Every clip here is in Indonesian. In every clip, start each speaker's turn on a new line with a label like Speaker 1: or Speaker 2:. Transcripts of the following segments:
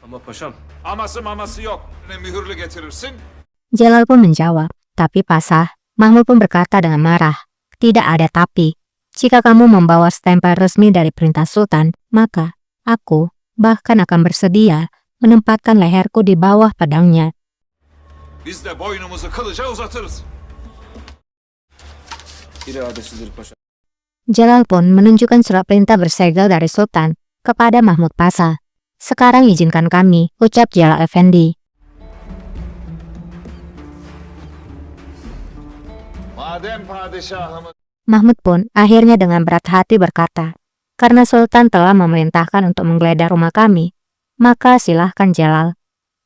Speaker 1: Ama paşam. Aması maması yok. Ne mühürlü getirirsin?
Speaker 2: Jalal pun menjawab, tapi pasah. Mahmud pun berkata dengan marah, tidak ada tapi. Jika kamu membawa stempel resmi dari perintah Sultan, maka aku bahkan akan bersedia menempatkan leherku di bawah pedangnya.
Speaker 1: Biz de boynumuzu kılıca uzatırız. İradesidir paşam.
Speaker 2: Jalal pun menunjukkan surat perintah bersegel dari Sultan kepada Mahmud Pasha. Sekarang izinkan kami, ucap Jalal Efendi.
Speaker 1: Madem padişahımız
Speaker 2: Mahmud pun akhirnya dengan berat hati berkata, karena Sultan telah memerintahkan untuk menggeledah rumah kami, maka silahkan Jalal.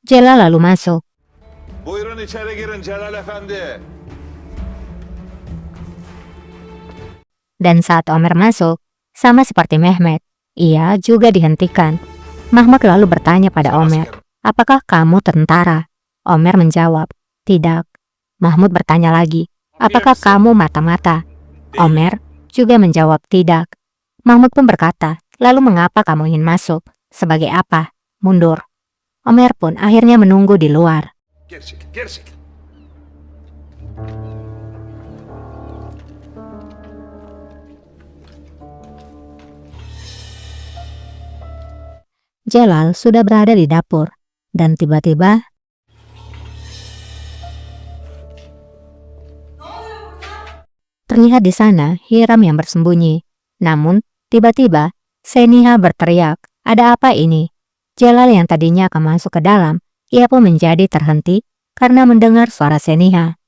Speaker 2: Jalal lalu masuk.
Speaker 1: buyurun içeri girin Celal Efendi.
Speaker 2: Dan saat Omer masuk, sama seperti Mehmet, ia juga dihentikan. Mahmud lalu bertanya pada Omer, apakah kamu tentara? Omer menjawab, tidak. Mahmud bertanya lagi, apakah kamu mata-mata? Omer juga menjawab tidak. Mahmud pun berkata, lalu mengapa kamu ingin masuk? Sebagai apa? Mundur. Omer pun akhirnya menunggu di luar.
Speaker 1: Geri çekil, geri çekil.
Speaker 2: Jalal sudah berada di dapur, dan tiba-tiba terlihat di sana Hiram yang bersembunyi. Namun, tiba-tiba Seniha berteriak, ada apa ini? Jalal yang tadinya akan masuk ke dalam, ia pun menjadi terhenti karena mendengar suara Seniha.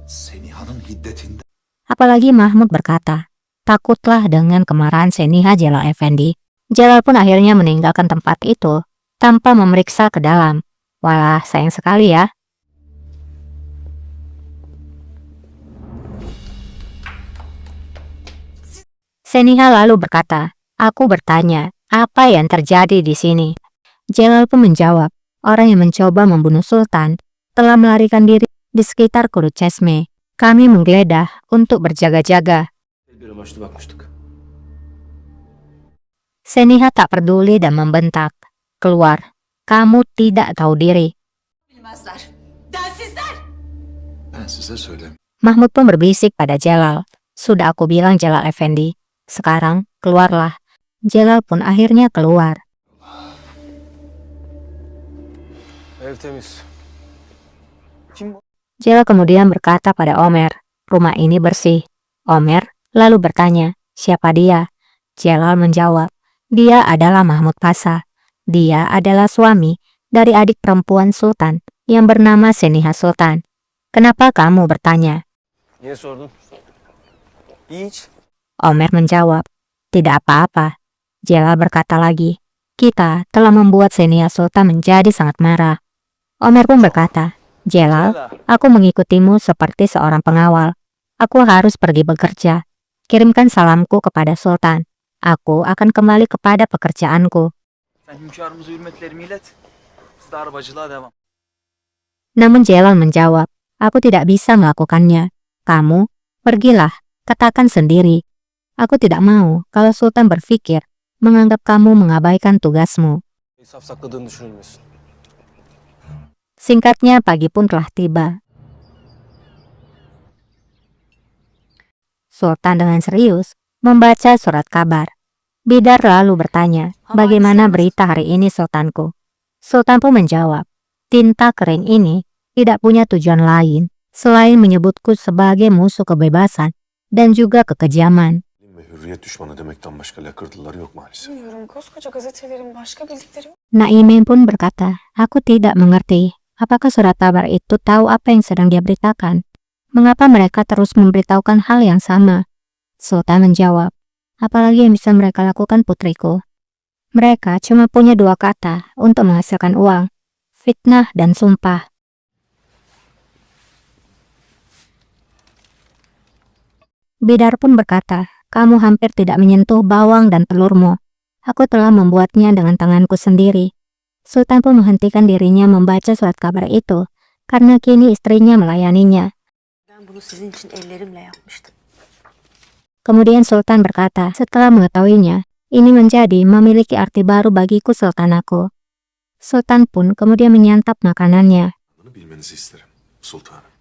Speaker 1: Seniha'nın hiddetinde.
Speaker 2: Apalagi Mahmud berkata, takutlah dengan kemarahan Seniha Jalal Efendi. Jalal pun akhirnya meninggalkan tempat itu tanpa memeriksa ke dalam. Walah, sayang sekali ya. Seniha lalu berkata, aku bertanya, apa yang terjadi di sini? Jalal pun menjawab, orang yang mencoba membunuh Sultan telah melarikan diri di sekitar Kudut Çeşme. Kami menggeledah untuk berjaga-jaga.
Speaker 1: Bir amaçlı bakmıştık.
Speaker 2: Seniha tak peduli dan membentak, keluar, kamu tidak tahu diri.
Speaker 3: Bilmezler. Densizler.
Speaker 1: Ben size söyleyeyim.
Speaker 2: Mahmud pun berbisik pada Jalal, sudah aku bilang Jalal Efendi, sekarang keluarlah. Jalal pun akhirnya keluar.
Speaker 1: Ev temiz. Kim bu?
Speaker 2: Jalal kemudian berkata pada Omer, rumah ini bersih. Omer lalu bertanya, siapa dia? Jalal menjawab, dia adalah Mahmud Pasha. Dia adalah suami dari adik perempuan Sultan yang bernama Seniha Sultan. Kenapa kamu bertanya?
Speaker 1: Niye sordun? Hiç.
Speaker 2: Omer menjawab, tidak apa-apa. Jalal berkata lagi, kita telah membuat Seniha Sultan menjadi sangat marah. Omer pun berkata, Jalal, aku mengikutimu seperti seorang pengawal. Aku harus pergi bekerja. Kirimkan salamku kepada Sultan. Aku akan kembali kepada pekerjaanku.
Speaker 4: Sen hünkârımıza hürmetlerimi ilet. Biz de arabacılığa devam.
Speaker 2: Namun Jalal menjawab, aku tidak bisa melakukannya. Kamu, pergilah, katakan sendiri. Aku tidak mau kalau Sultan berpikir menganggap kamu mengabaikan tugasmu.
Speaker 1: Hesap sakladığını düşünülmesin.
Speaker 2: Singkatnya, pagi pun telah tiba. Sultan dengan serius membaca surat kabar. Bidar lalu bertanya, bagaimana berita hari ini Sultanku? Sultan pun menjawab, tinta kering ini tidak punya tujuan lain selain menyebutku sebagai musuh kebebasan dan juga kekejaman.
Speaker 5: Ve hürriyet düşmanı demekten başka lakırdıları yok maalesef.
Speaker 3: Bilmiyorum. Koskoca gazetelerin başka bildikleri
Speaker 2: Naimin pun berkata, aku tidak mengerti. Apakah surat kabar itu tahu apa yang sedang dia beritakan? Mengapa mereka terus memberitahukan hal yang sama? Sultan menjawab, apalagi yang bisa mereka lakukan putriku? Mereka cuma punya dua kata untuk menghasilkan uang, fitnah dan sumpah. Bidar pun berkata, kamu hampir tidak menyentuh bawang dan telurmu. Aku telah membuatnya dengan tanganku sendiri. Sultan pun menghentikan dirinya membaca surat kabar itu, karena kini istrinya melayaninya.
Speaker 3: Ben bunu sizin için ellerimle yapmıştım.
Speaker 2: Kemudian Sultan berkata, setelah mengetahuinya, Ini menjadi memiliki arti baru bagiku sultanaku. Sultan pun kemudian menyantap makanannya.
Speaker 5: Bunu bilmenizi isterim sultanım.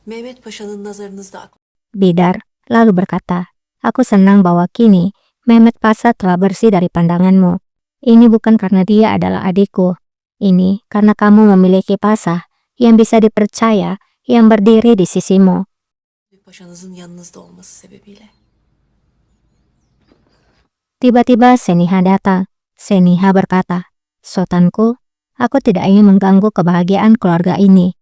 Speaker 3: Mehmet Paşa'nın nazarınızda aklı.
Speaker 2: Bidar lalu berkata, aku senang bahwa kini Mehmet Pasha telah bersih dari pandanganmu. Ini bukan karena dia adalah adikku. Ini karena kamu memiliki Pasha yang bisa dipercaya, yang berdiri di sisimu.
Speaker 3: Paşanızın yanınızda olması sebebiyle.
Speaker 2: Tiba-tiba Seniha datang. Seniha berkata, Sultanku, aku tidak ingin mengganggu kebahagiaan keluarga ini.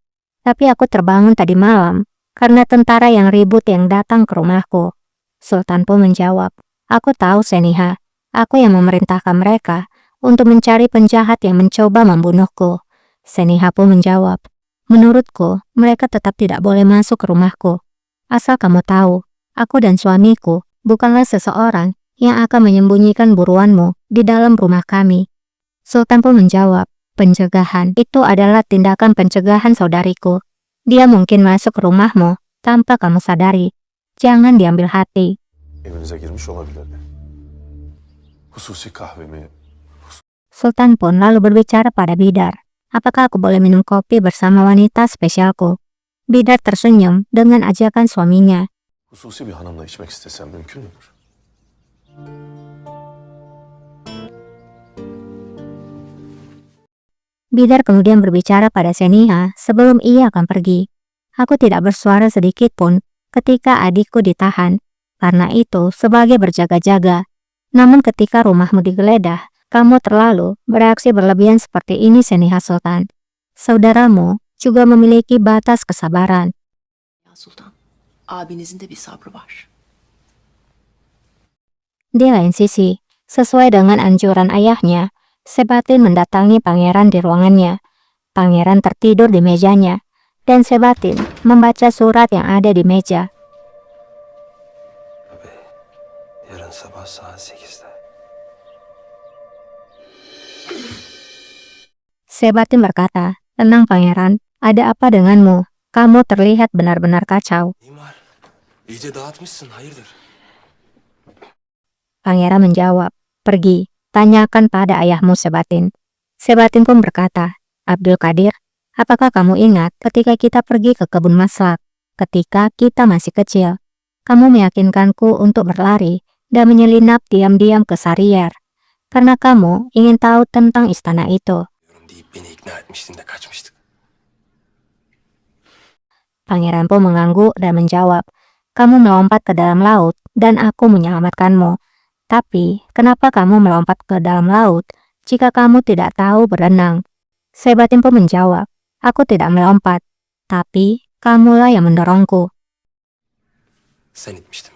Speaker 2: Tapi aku terbangun tadi malam karena tentara yang ribut yang datang ke rumahku. Sultan pun menjawab, aku tahu Seniha, aku yang memerintahkan mereka untuk mencari penjahat yang mencoba membunuhku. Seniha pun menjawab, menurutku mereka tetap tidak boleh masuk ke rumahku. Asal kamu tahu, aku dan suamiku bukanlah seseorang yang akan menyembunyikan buruanmu di dalam rumah kami. Sultan pun menjawab, pencegahan itu adalah tindakan pencegahan saudariku. Dia mungkin masuk ke rumahmu tanpa kamu sadari. Jangan diambil hati.
Speaker 5: Evinize girmiş olabilirler. Hususi kahvemi
Speaker 2: Sultan pun lalu berbicara pada Bidar. Apakah aku boleh minum kopi bersama wanita spesialku? Bidar tersenyum dengan ajakan suaminya.
Speaker 5: hususi bir hanımla içmek istesem mümkün müdür?
Speaker 2: Bidar kemudian berbicara pada Seniha sebelum ia akan pergi. Aku tidak bersuara sedikit pun ketika adikku ditahan. Karena itu sebagai berjaga-jaga. Namun ketika rumahmu digeledah, kamu terlalu bereaksi berlebihan seperti ini Seniha Sultan. Saudaramu juga memiliki batas kesabaran.
Speaker 3: Ya Sultan, abinizin de bir sabrı var.
Speaker 2: Di lain sisi, sesuai dengan anjuran ayahnya, Sebatin mendatangi pangeran di ruangannya. Pangeran tertidur di mejanya, dan Sebatin membaca surat yang ada di meja.
Speaker 6: Yarın sabah saat 8'de.
Speaker 2: Sebatin berkata, tenang pangeran, ada apa denganmu? Kamu terlihat benar-benar kacau.
Speaker 6: Mimar, iyice dağıtmışsın, hayırdır?
Speaker 2: Pangeran menjawab, pergi, tanyakan pada ayahmu Sebatin. Sebatin pun berkata, Abdul Qadir, apakah kamu ingat ketika kita pergi ke kebun maslak? Ketika kita masih kecil, kamu meyakinkanku untuk berlari dan menyelinap diam-diam ke Sariyar. Karena kamu ingin tahu tentang istana itu.
Speaker 6: Diyorum deyip beni ikna etmiştin de kaçmıştık.
Speaker 2: Pangeran pun mengangguk dan menjawab, kamu melompat ke dalam laut dan aku menyelamatkanmu. Tapi, kenapa kamu melompat ke dalam laut jika kamu tidak tahu berenang? Sebatin pun menjawab, aku tidak melompat, tapi kamulah yang mendorongku.
Speaker 6: Sen itmiştin